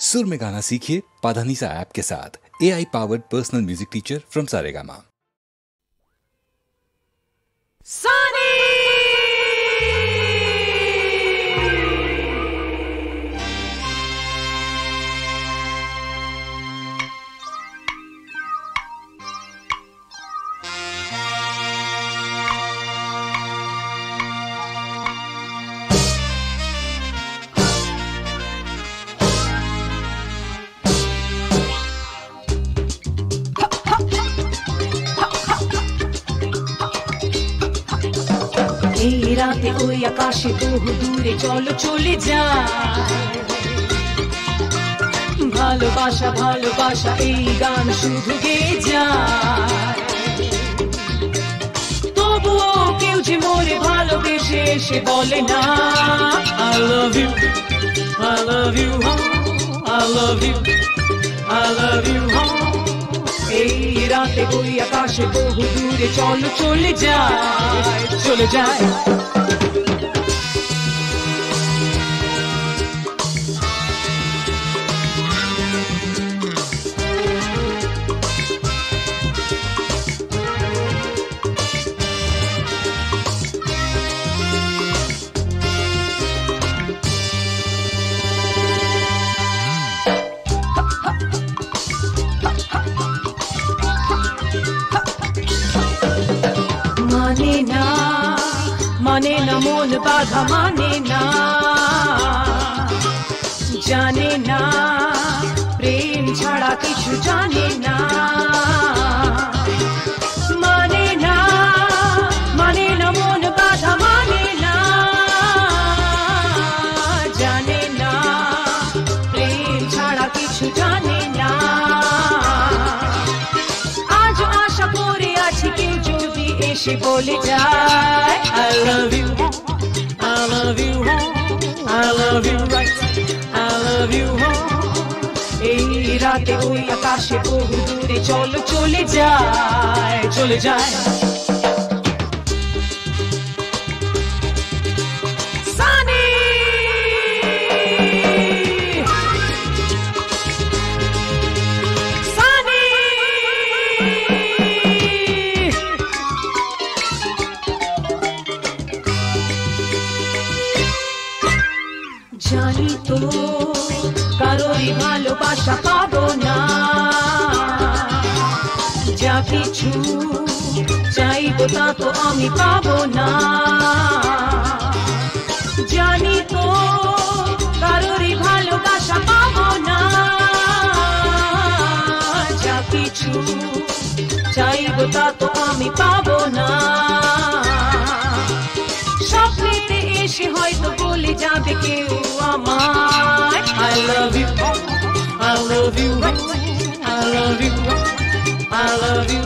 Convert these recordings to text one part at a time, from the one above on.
सुर में गाना सीखिए पाधानीसा ऐप के साथ। AI powered personal music teacher from Saregama. এই রাতে ওই আকাশে বহু দূরে চলো চলে যায়, ভালোবাসা ভালোবাসা এই গান শুধু গেয়ে যায়। তবুও কেউ যে মোরে ভালোবেসে এসে বলে না I love you, I love you, I love you, I love you। এই রাতে ওই আকাশে বহু দূরে চলো চলে যায়, চলে যায়। মানে না মন বাধা, মানে না জানে না প্রেম ছাড়া কিছু জানে না। মানে না মন বাধা, মানে না জানে না প্রেম ছাড়া কিছু জানে না। আজ আশা করে আছি কেউ যদি এসে বলে যায় I love you, I love you, I love you right, I love you। এই রাতে ওই আকাশে বহু দূরে চলো চলে যায়, চলে যায়। জানি তো কারোরই ভালোবাসা পাবো না, যা কিছু চাইবো তা তো আমি পাবো না। জানি তো কারোরই ভালোবাসা পাবো না, যা কিছু চাইবো তা তো আমি পাবো না। স্বপ্নেতে এসে হয়তো বলে যাবে কেউ আমায় I love you, I love you, I love you, I love you।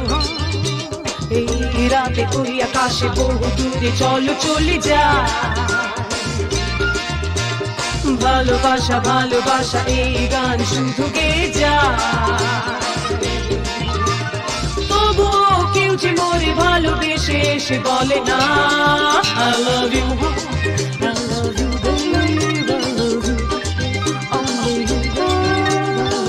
এই রাতে ওই আকাশে বহু দূরে চলো চলে যায়, ভালোবাসা ভালোবাসা এই গান শুধু গেয়ে যায়। তবুও কেউ যে মোরে ভালোবেসে এসে বলে না I love you, I love you, baby, I love you, only you, only you।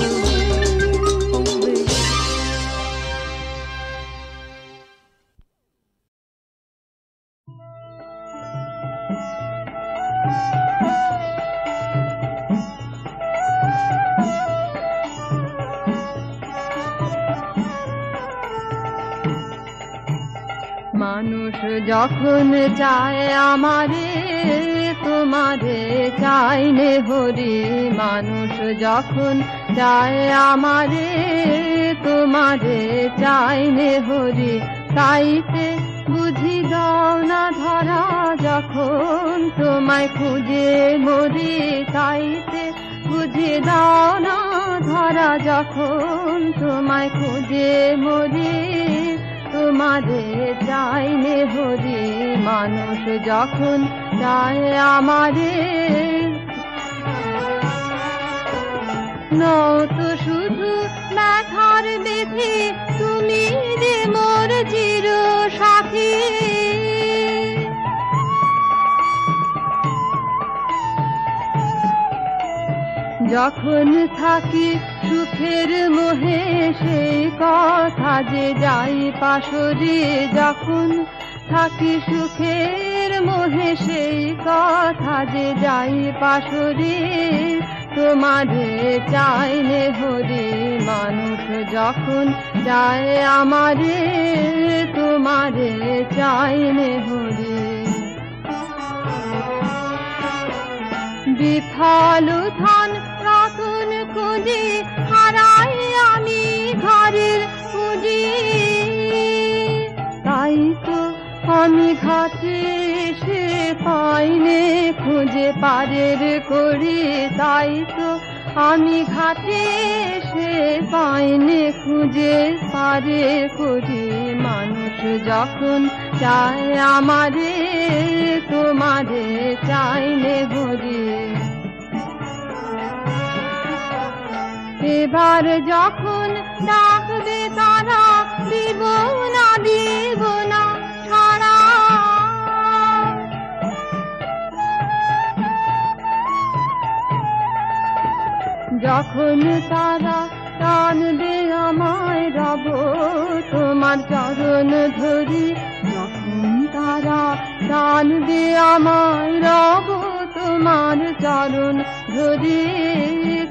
মানুষ যখন চায় আমারে তোমারে চাইনে হরি, মানুষ যখন চায় আমারে তোমারে চাইনে হরি, তাইতে বুঝি দাও না ধরা যখন তোমায় খুঁজে মরি, তাইতে বুঝি দাও না ধরা যখন তোমায় খুঁজে মরি, তোমারে চাইনে হরি। মানুষ যখন চায় আমারে নও তো শুধু ব্যথার বিধি, তুমি যে মোর চির সাথী। যখন থাকি সুখের মোহে সেই কথা যে যাই পাশরে, যখন থাকি সুখের মোহে সেই কথা যে যাই পাশরে, তোমারে চাইলে হরি মানুষ যখন যায় আমারে, তোমারে চাইলে হরি। বিফল ধন রতন খুঁজি হারাই আমি ঘরের পুঁজি, তাই তো আমি ঘাটে এসে পাইনে খুঁজে পারের করি, তাই তো আমি ঘাটে এসে পাইনে খুঁজে পারে করি। মানুষ যখন চায় আমারে, তোমারে চাইলে হরি। এবার যখন ডাকবে তারা, দিব না দিব না ছাড়া, যখন তারা টানবে আমায় রব তোমার চরণ ধরি, যখন তারা টানবে আমায় রব তোমার চরণ ধরি,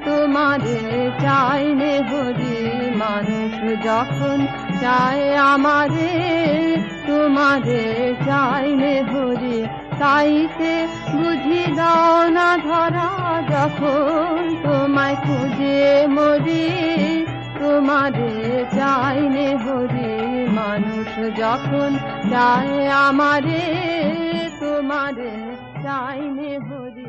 তোমারে চাইলে হরি। মানুষ যখন চায় আমারে, তোমারে চাইলে হরি। তাইতে বুঝি দাও না ধরা, যখন তোমায় খুঁজে মরি, তোমারে চাইলে হরি। মানুষ যখন চায় আমারে, তোমারে চাইলে হরি।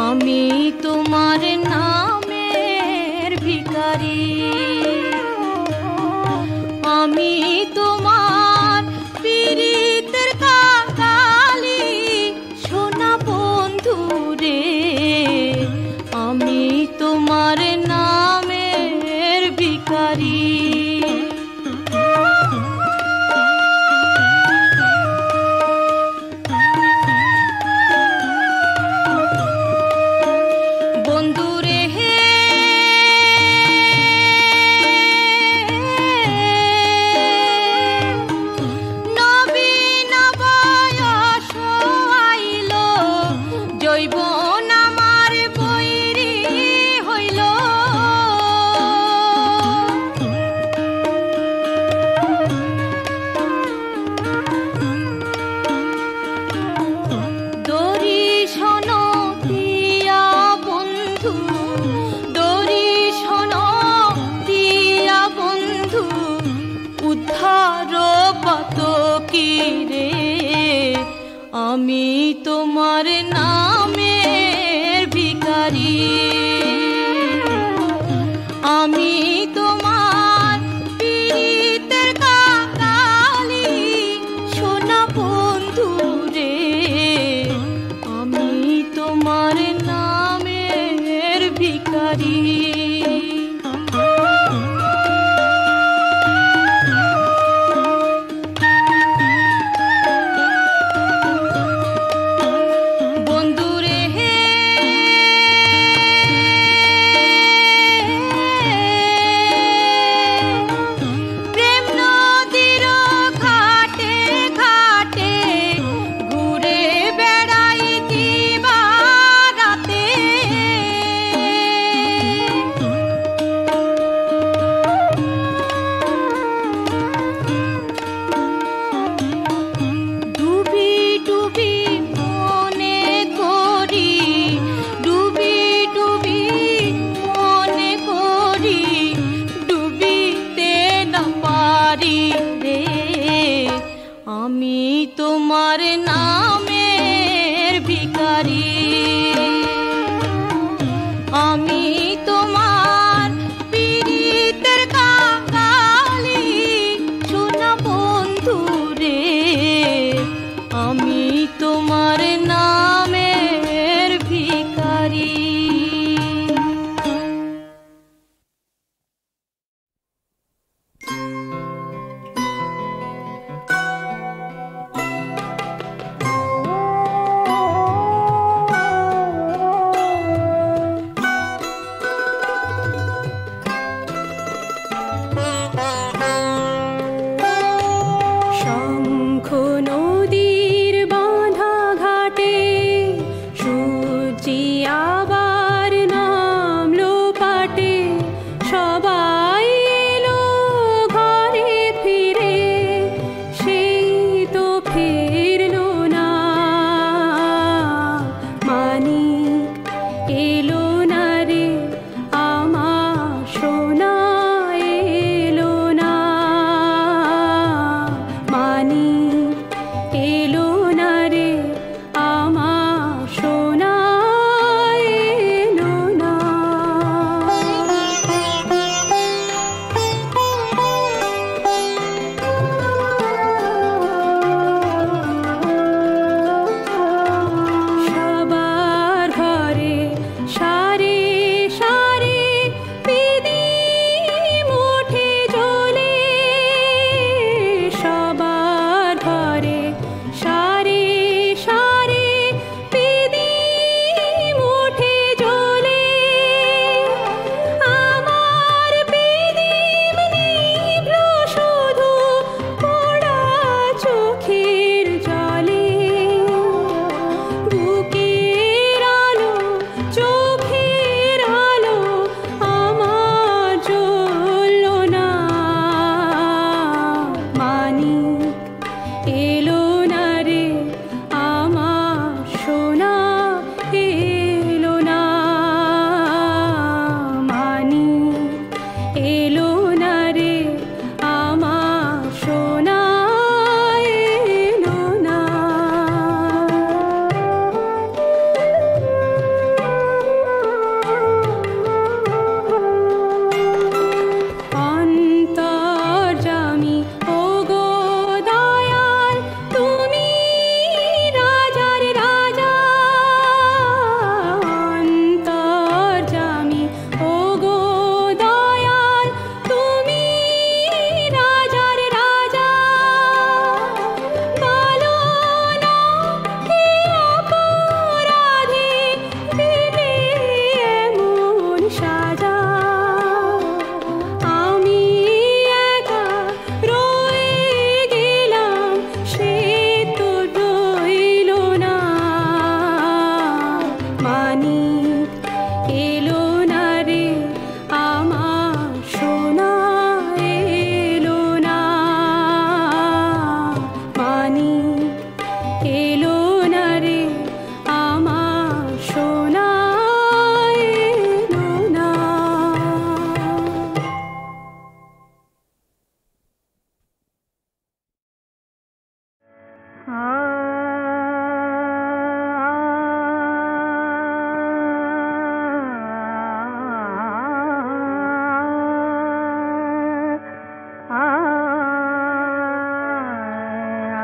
আমি তোমার নামের ভিখারি, আমি তোমার পীড়িতের কাঙালি, সোনা বন্ধু রে, আমি তোমার নামের ভিখারি। আমি তোমার পীড়িতের কাঙালি সোনা বন্ধু রে, আমি তোমার নামের ভিখারি। শঙ্খ নদীর বাঁধা ঘাটে সূর্যি আবার নামলো পাটে, সবাই এলো ঘরে ফিরে, সেই তো ফিরলো না। মানিক এলো না রে আমার সোনা, এলো না। মানিক এলো না রে আমার সোনা, এলো না। সবার ঘরে সারে সারে প্রদীপ ওঠে জ্বলে, সবার ঘরে সারে সারে প্রদীপ ওঠে জ্বলে। আমার প্রদীপ নিভল শুধু পোড়া চোখের জলে, বুকের আলো চোখের আলো আমার জ্বলল না। মানিক এলো না রে আমার সোনা, এলো না। মানিক এলো না রে আমার সোনা, এলো না। অন্তর্যামী ওগো দয়াল, তুমি রাজার রাজা। অন্তর্যামী ওগো দয়াল, তুমি রাজার রাজা। বলো না কে অপরাধে দিলে এমন সাজা, আমি একা রয়ে গেলাম সে তো রইল না। মানিক এলো না রে আমার সোনা, এলো না। মানিক এলো না রে আমার সোনা, এলো না।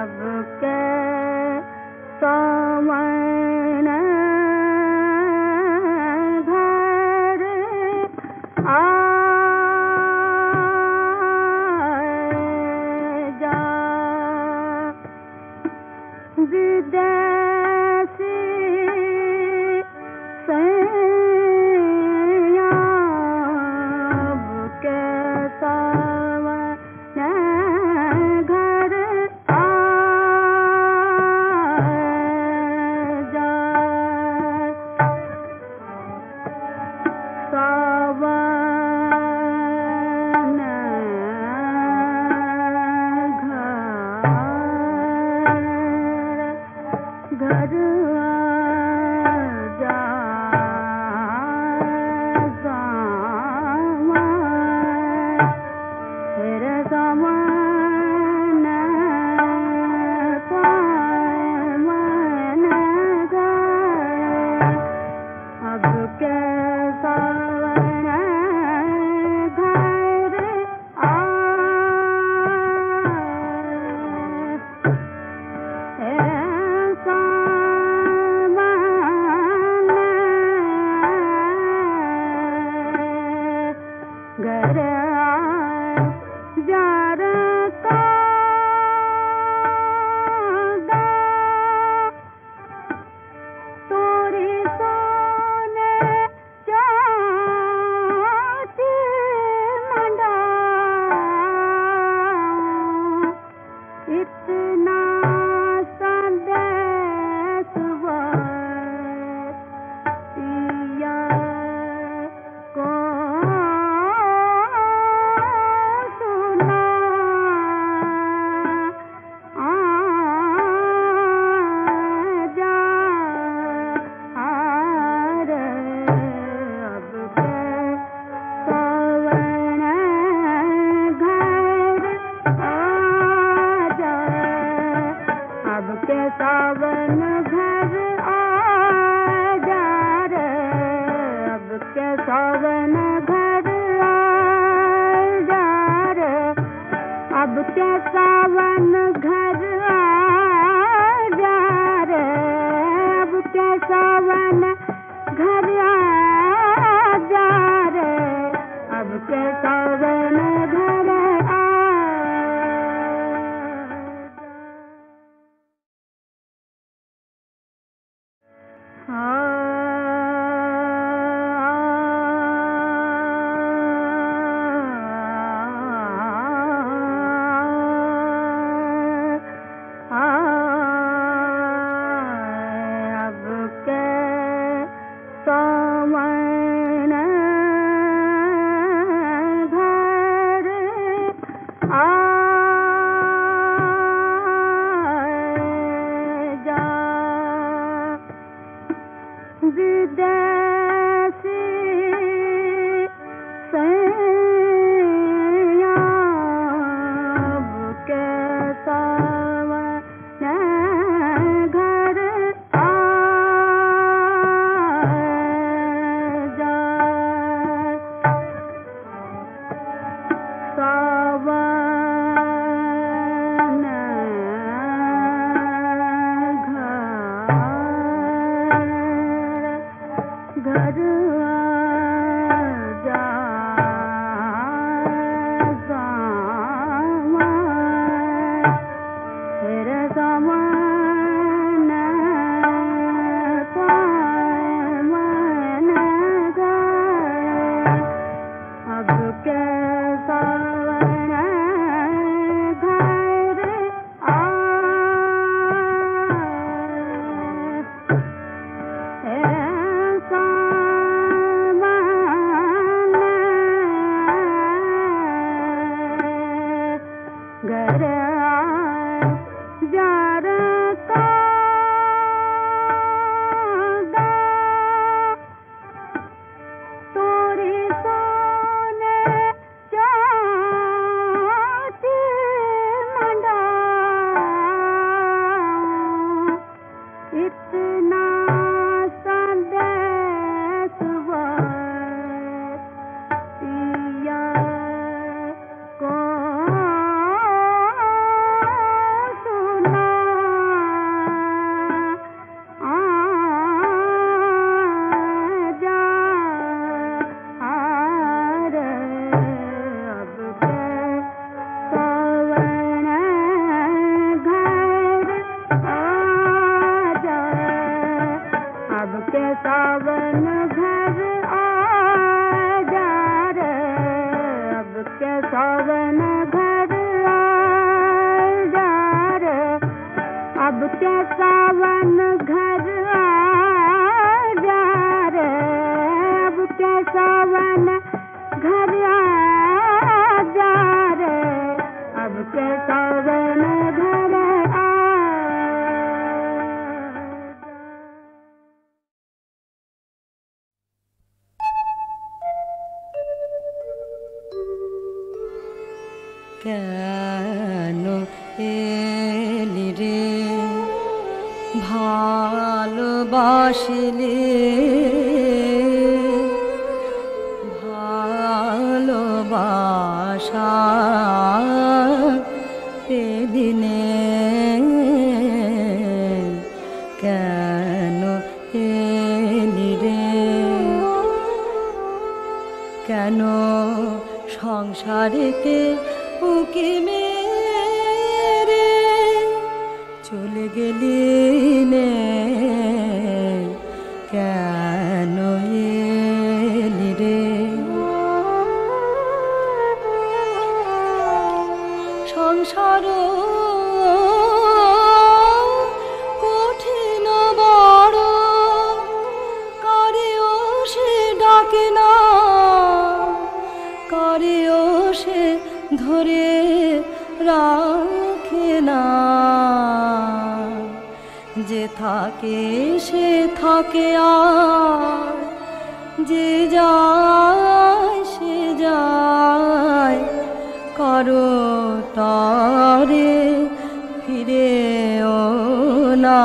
अब के सावन घर आ जा, विदेशी सैया अब के सावन घर आ जा। सावन घर आ जा, सावन फिर सावन पावन घर अब कैसा सावन घर आ जा रे, अब के सावन घर आ जा रे, अब के सावन घर आ जा रे, अब के सावन घर आ কেন এলি রে ভালোবাসিলে ভালোবাসা এদিনে কেন এলি রে কেন সংসারেতে উকি মেরে চলে গেলি নে কেন এলি রে সংসার কঠিন বড় কারেও সে ডাকে না কারেও সে ধরে রাখে না যে থাকে সে থাকে আর যে যায় সে যায় করো তারে ফিরেও না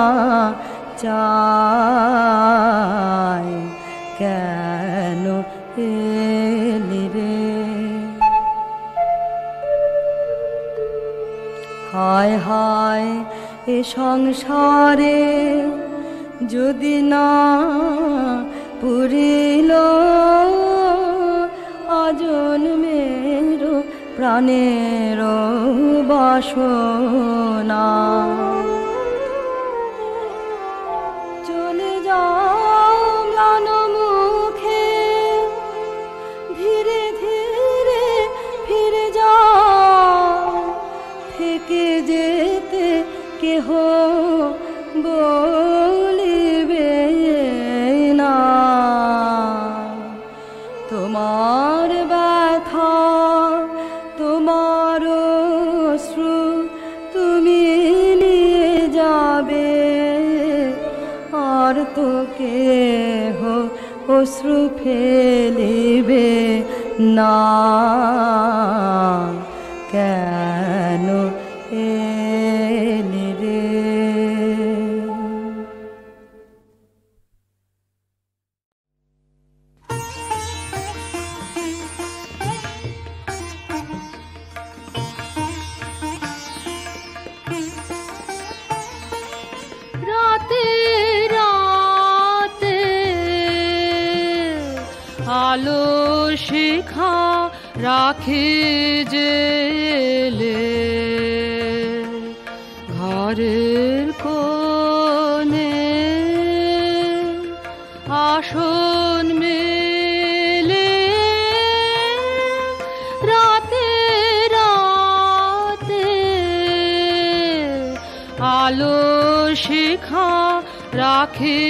চায় কেন কেন এলি রে? হায় হায় এ সংসারে যদি না পুরিল আজন্মের প্রাণের বাসনা, চলে যাও ম্লান মুখে ধীরে ধীরে ফিরে যাও, থেকে যেতে কেহ বলিবে না। তোমার ব্যথা তোমার অশ্রু তুমি নিয়ে যাবে, আর তো কেহ অশ্রু ফেলিবে না। কেন এলি রে? রাতে রাতে আলো শিখা রাখি জেলে, ঘরের কোণে আসন মেলে। রাতে রাতে আলো শিখা রাখি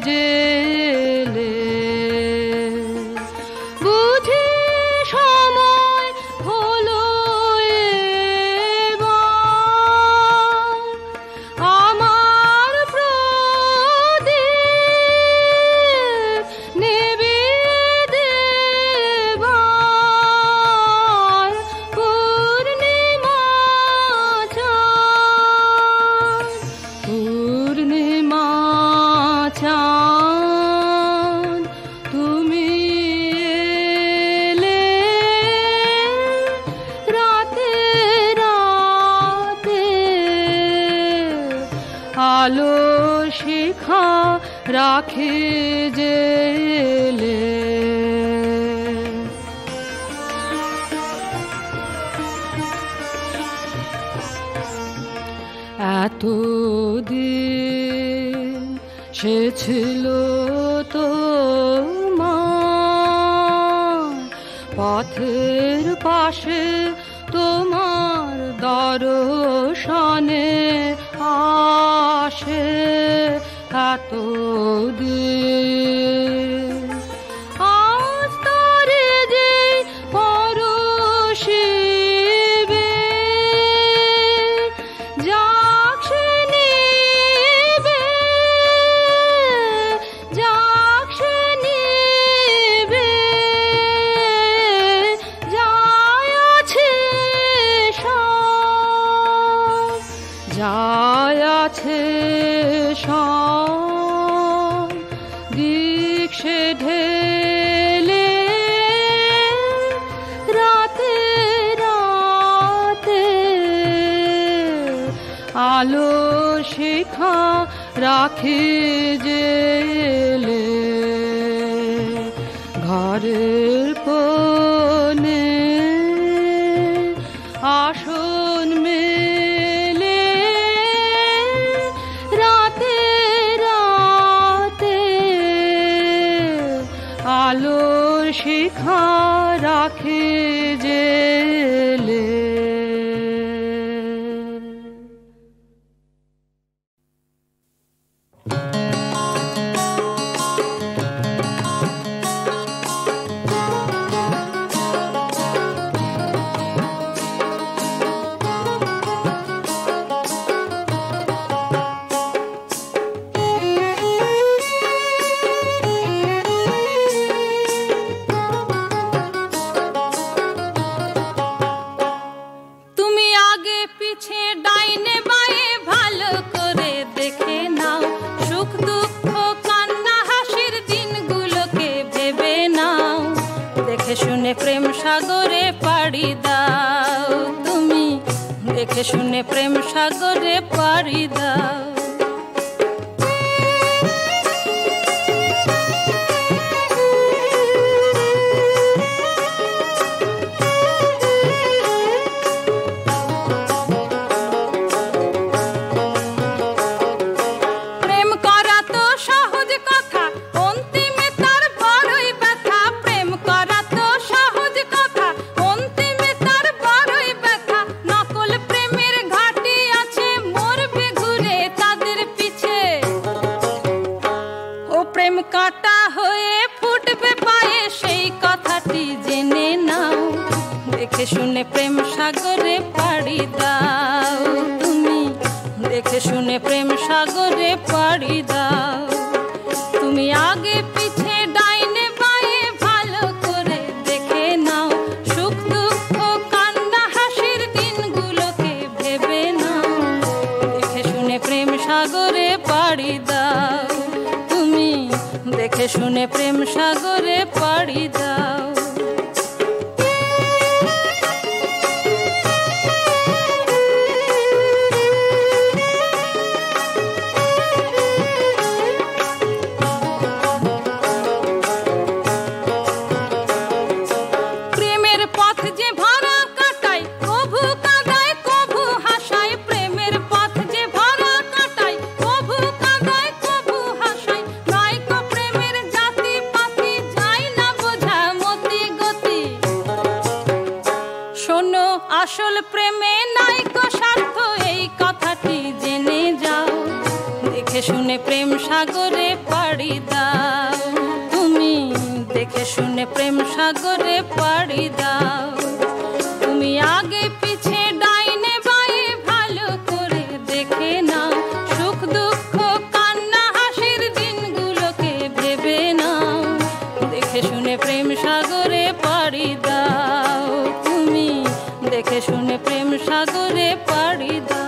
জেলে, বুঝি সময় হলো এবার আমার প্রদীপ নিভিয়ে দেবার। পূর্ণিমা চাঁদ, পূর্ণিমা চাঁদ তুমি এলে। রাতে রাতে আলো শিখা রাখি জেলে, এতদিন সে ছিল তোমার পথের পাশে, তোমার দর্শনে আসে এতদিন। আজ তারে যে পরশিবে, যাক সে নিবে, যাক সে নিবে, যায় আছে সব, যায় আছে সব দিক সে ঢেলে। রাতে রাতে আলো শিখা রাখি জেলে, ঘরের কোণে আসন মেলে। রাতে রাতে আলো শিখা রাখি জেলে। দেখে শুনে প্রেম সাগরে পাড়ি দাও তুমি, দেখে শুনে প্রেম সাগরে পাড়ি দাও। দেখে শুনে প্রেম সাগরে পাড়ি দাও তুমি, দেখে শুনে প্রেম সাগরে পাড়ি দাও। তুমি আগে পিছে ডাইনে বাঁয়ে ভালো করে দেখে নাও, সুখ দুঃখ কান্না হাসির দিনগুলোকে ভেবে নাও। দেখে শুনে প্রেম সাগরে পাড়ি দাও তুমি, দেখে শুনে প্রেম সাগরে পাড়ি দাও। আসল প্রেমে নাইকো স্বার্থ এই কথাটি জেনে যাও। দেখে শুনে প্রেম সাগরে পাড়ি দাও তুমি, দেখে শুনে প্রেম সাগরে পাড়ি দাও। তুমি আগে পিছে ডাইনে বাঁয়ে ভালো করে দেখে নাও, সুখ দুঃখ কান্না হাসির দিনগুলোকে ভেবে নাও। দেখে শুনে প্রেম সাগরে পাড়ি দাও তুমি, দেখে শুনে প্রেম সাগরে পাড়ি দাও।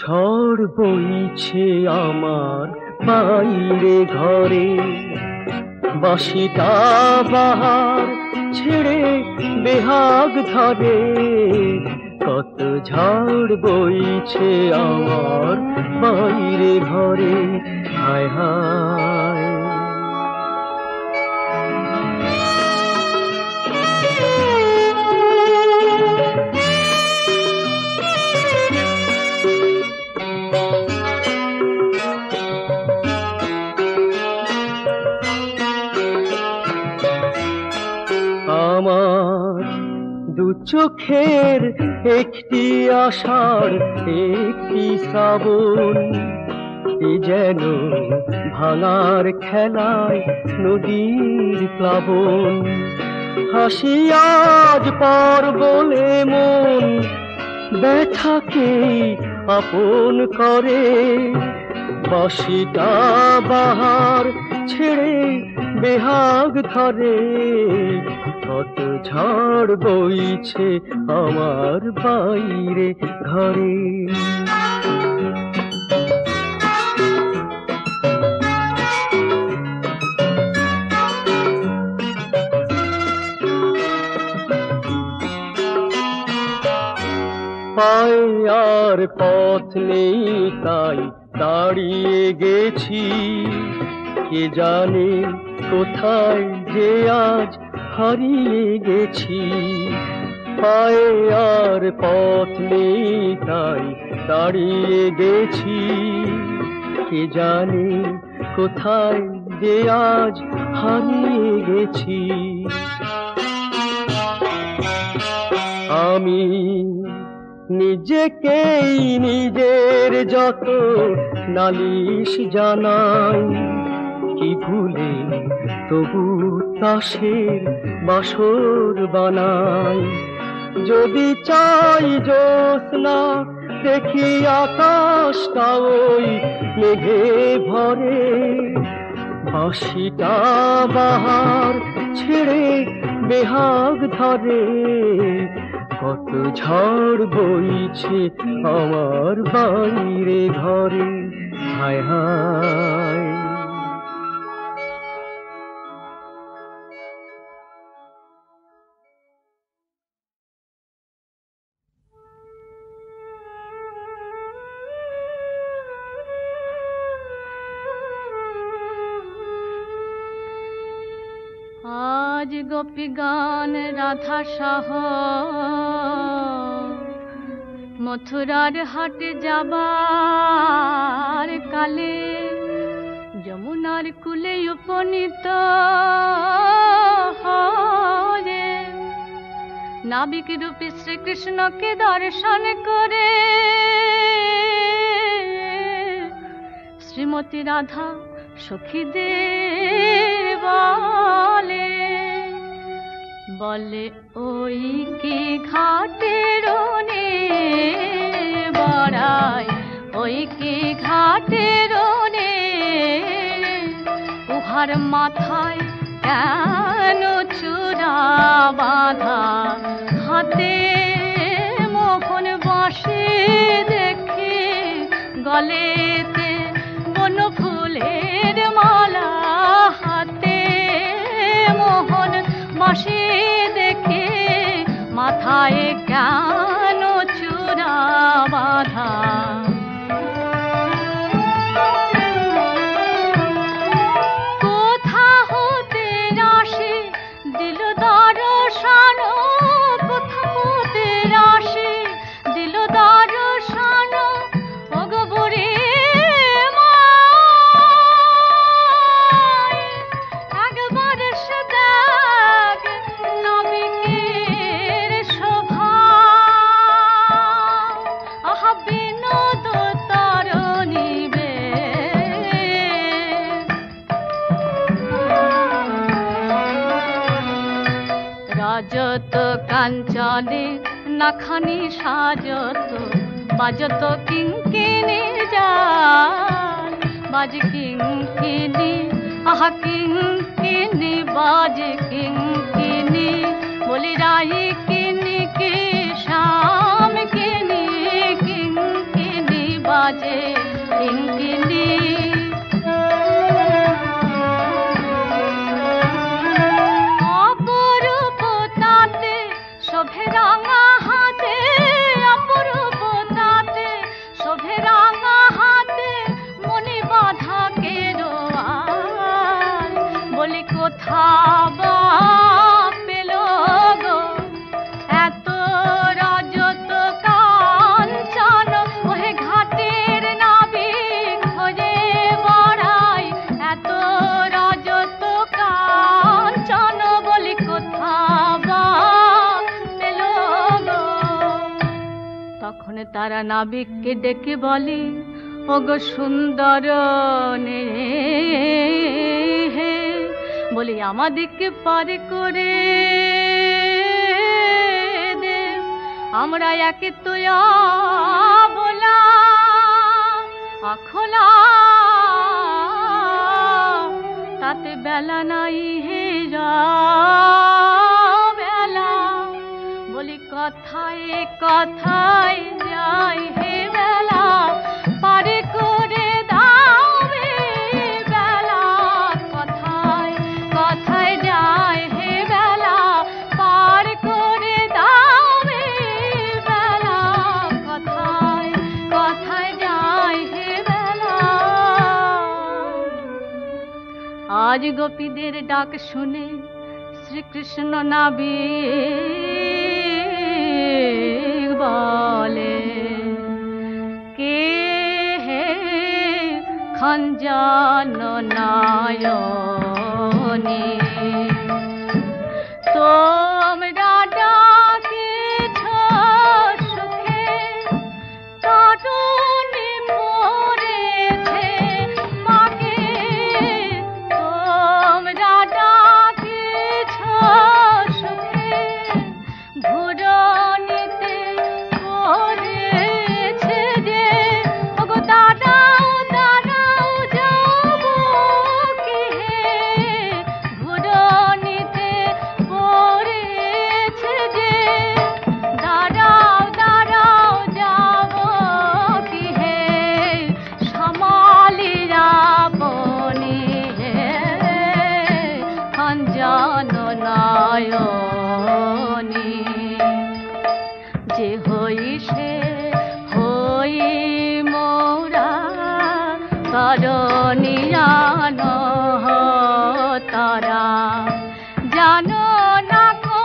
ঝড় বইছে আমার বাইরে ঘরে, বাঁশিটা বাহার ছেড়ে বেহাগ ধরে। কত ঝড় বইছে আমার বাইরে ঘরে, হায় হায়। আমার দু চোখের একটি আষাঢ় একটি শ্রাবণ, এ যেন ভাঙার খেলায় নদীর প্লাবন। হাসি আজ পার বলে মন ব্যথাকে আপন করে, বাঁশিটা বাহার ছেড়ে বেহাগ ধরে। কত ঝড় বইছে আমার বাইরে ঘরে। পায়ে আর পথ নেই তাই দাঁড়িয়ে গেছি, কে জানে কোথায় যে আজ হারিয়ে গেছি। পায়ে আর পথ নেই তাই দাঁড়িয়ে গেছি, কে জানে কোথায় যে আজ হারিয়ে গেছি। আমি নিজেকেই নিজের যত নালিশ জানাই, কি ভুলে তবু তাসের বাসর বানাই। যদি চাই জ্যোৎস্না দেখি আকাশটা ওই মেঘে ভরে, বাঁশিটা বাহার ছেড়ে বেহাগ ধরে। কত ঝড় বইছে আমার বাইরে ঘরে, হায় হায়। আজ গোপী গান রাধা সহ মথুরার হাটে যাবার কালে, যমুনার কূলে উপনীত হয়ে নাবিক রূপী শ্রীকৃষ্ণকে দর্শন করে শ্রীমতী রাধা সখীদের বলে, বলে ওই কি ঘাটের নে বড়াই, ওই কি ঘাটের নে উহার মাথায় কেন চূড়া বাঁধা, হাতে মোহন বাঁশি দেখে গলেতে বন ফুলের মালা, হাতে মোহন বাঁশি দেখে মাথায় কেন চূড়া বাঁধা। কোথা হতে আসে দিল দর্শন, কোথা হতে আসে দিল দর্শন, ওগো বুড়ি একবার সে দেখ নাবিকের শোভা, আহা বিনোদ তরণীবে। রাজত কাঞ্চনে নাখানি সাজত, বাজত কিঙ্কিনি যান, বাজ কিঙ্কিনি আহা কিঙ্কিনি বাজ কিঙ্কিনি, বলি রাই কিনি কি শাম কিনি, কিঙ্কিনি বাজে কিঙ্কিনি। অপরূপ তাতে শোভে রাঙা হাতে, অপরূপ তাতে শোভে রাঙা হাতে, মনে বাঁধা কেরোয়াল, বলি কোথা বা পেল গো এত রজত কাঞ্চন, ওহে ঘাটের নাবিক হয়ে বড়াই, এত রজত কাঞ্চন, বলি কোথা বা পেল গো। তখন তারা নাবিককে ডেকে বলে, ওগো সুন্দর নে, বলি আমাদিকে পার করে দে, আমরা একে তো বলা আখলা, তাতে বেলা নাই হে বেলা, বলি কথায় কথায় যাই হে বেলা, পারে করে দাও রে বেলা, কথায় কথায় যাই হে বেলা, পার করে দাও রে বেলা, কথায় কথায় যাই হে বেলা। আজ গোপীদের ডাক শুনে শ্রীকৃষ্ণ নাবিক বলে, কে হে খঞ্জন নায়নে, তোমরা ডাকেছ সুখে, তরুণী মরেছে মাকে নয়নে যে হই সে হই মোরা করণিয়ান তারা জানো না কো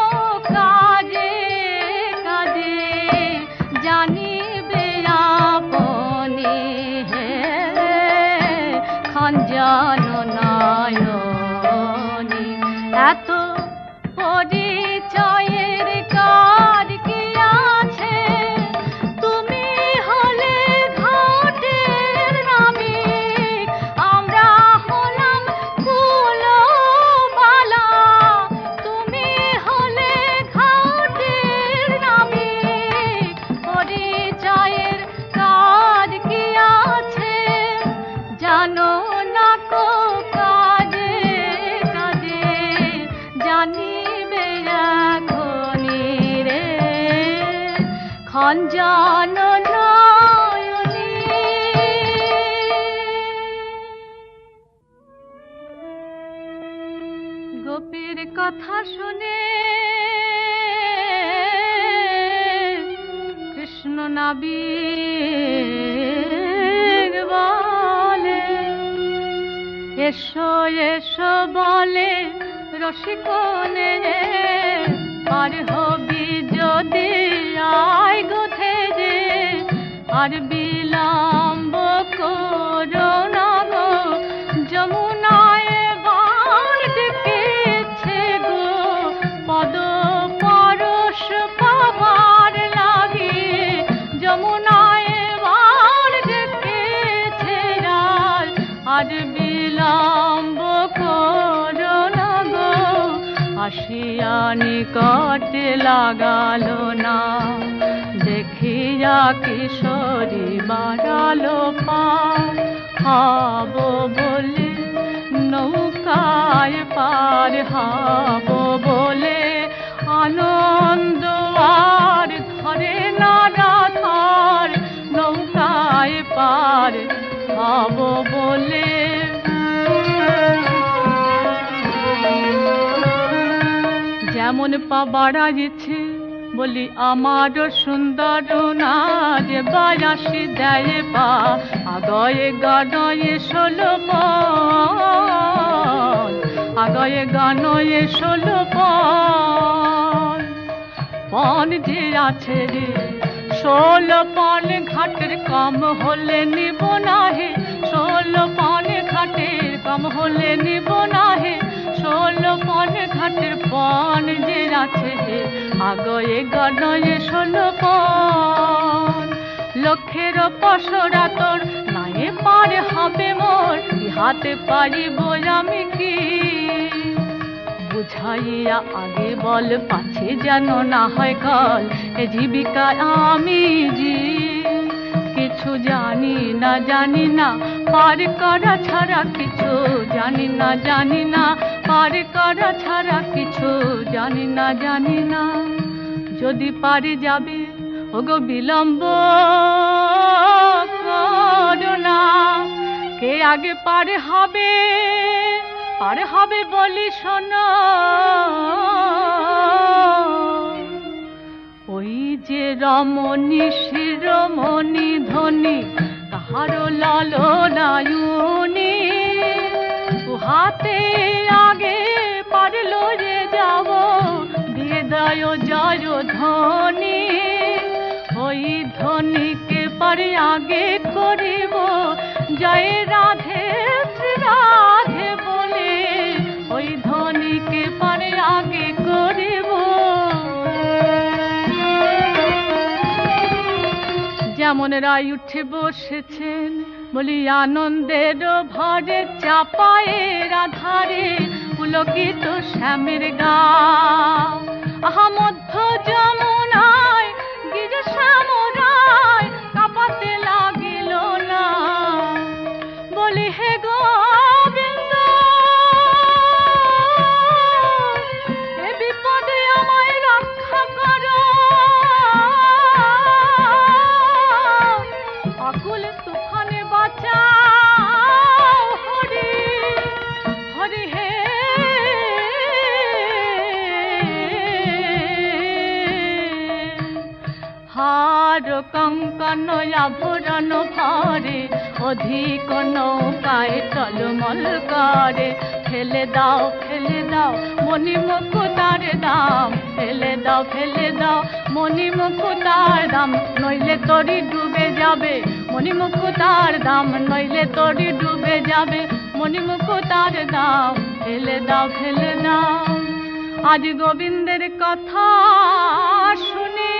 কাজে কাজে জানিবে আপনি হে খঞ্জন নয়নি এত পরিচয়ের কার কি আছে তুমি হলে ঘাটের নাবিক আমরা হলাম কুলবালা তুমি হলে ঘাটের নাবিক পরিচয়ের কার কি আছে জানো না কো কাজে কাজে জানিবে এখনি রে খঞ্জন নয়নি গোপীর কথা শুনে কৃষ্ণ নাবিক বলে এসো এসো বলে রসিকনে আর হবি যদি আয় গোথে যে আর বিলম্ব করো না গো যমুনায় বাণ ডেকেছে গো পদ পরশ পাবার লাগি যমুনায় বাণ ডেকেছে আর বিলম্ব করো না গো আসিয়া নিকটে লাগালো না দেখিয়া কিশোরী বাড়ালো পার হব বলে নৌকায় পার হব বলে আনন্দ আর ধরে না রাধার নৌকায় পার হব বলে যেমন পা বাড়াইছে বলি আমার সুন্দর নাচ বায়াসি দেয় পা আগয়ে গানয়ে 16 পদ আগয়ে গানয়ে 16 পদ পন যে আছে রে 16 পন ঘাটের কম হলে নিব না হে 16 পন ঘাটের কম হলে নিব না হে 16 পন ঘাটের পন যে আছে হে আগয়ে গানয়ে 16 পন লক্ষের পশরা তোর নাই পার হবে মোর ইহাতে পারিব আমি কি বুঝাইয়া আগে বল পাছে যেন না হয় কাল এ জীবিকা আমি জি কিছু জানি না পার করা ছাড়া কিছু জানি না পার করা ছাড়া কিছু জানি না যদি পারে যাবে ওগো বিলম্ব করো না কে আগে পার হবে বলি শোনো ওই যে রমণী শিরোমণি ধনী তাহারও লালনায়ুনি হাতে আগে পারলো যে যাব দিয়ে দায় জয় ধনী ওই ধনীকে পারে আগে করিব জয় রাধে শ্রী রাধে বলে ওই ধনীকে পারে আগে করিব যেমন রায় উঠে বসেছেন বলি আনন্দের ভরে চাপায়ে রাধারে পুলকিত শ্যামের গা আহা মধ্য যমুনায় গিজ শ্যামরায় কাঁপাতে লাগিল না বলি হে গোবিন্দ এ বিপদে আমায় রক্ষা করো আকুল তুফানে বাঁচাও হরি হরি হে তোমার কঙ্কন আভরণ ভরে অধিক নৌকায় টলমল করে ফেলে দাও মণি মুকুতার দাম ফেলে দাও মণি মুকুতার দাম নইলে তরি ডুবে যাবে মণি মুকুতার দাম নইলে তরি ডুবে যাবে মণি মুকুতার দাম ফেলে দাও আজ গোবিন্দের কথা শুনে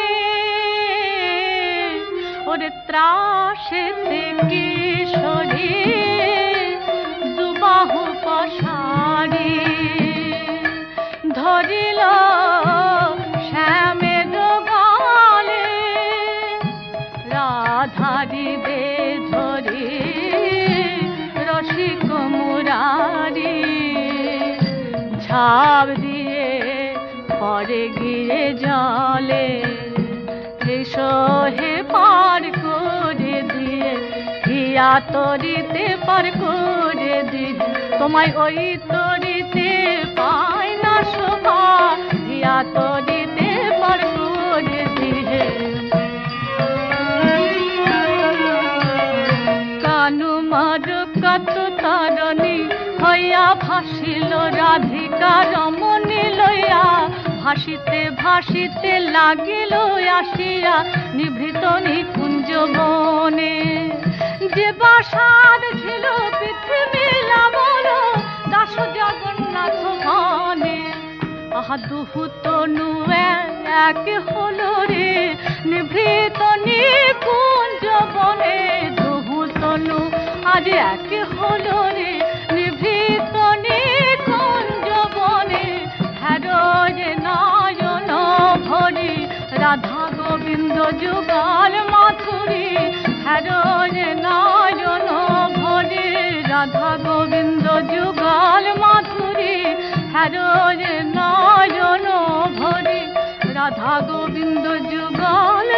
ওরে ত্রাসেতে কিশোরী দুবাহু পশারি ধরিল শ্যামে ডোগালে রাধারি দে ধরি রসিক মুরারি ঝাঁপ দিয়ে পরে গিয়ে জলে হে পার করে দিয়ে হিয়া তরিতে পার করে দিয়ে তোমায় ওই তরিতে পায় না শোভা হিয়া তরিতে পার করে দিয়ে কানু মার কত তারণী হইয়া ভাসিল রাধিকা রমণী লইয়া ভাসিতে লাগিল আসিয়া নিভৃত নিকুঞ্জ বনে যে বাসাদ ছিল পৃথিবী লাবণ দাস জগন্নাথ মনে আহা দুহু তনু এক হলো রে নিভৃত নিকুঞ্জ বনে দুহু তনু আজ এক হলো রে নিভৃত নিকুঞ্জ বনে হ্যারে নয়ন ভরি রাধা গোবিন্দ যুগল মাধুরী হ্যারে নয়ন ভরি রাধা গোবিন্দ যুগল মাধুরী হ্যারে নয়ন ভরি রাধা গোবিন্দ যুগল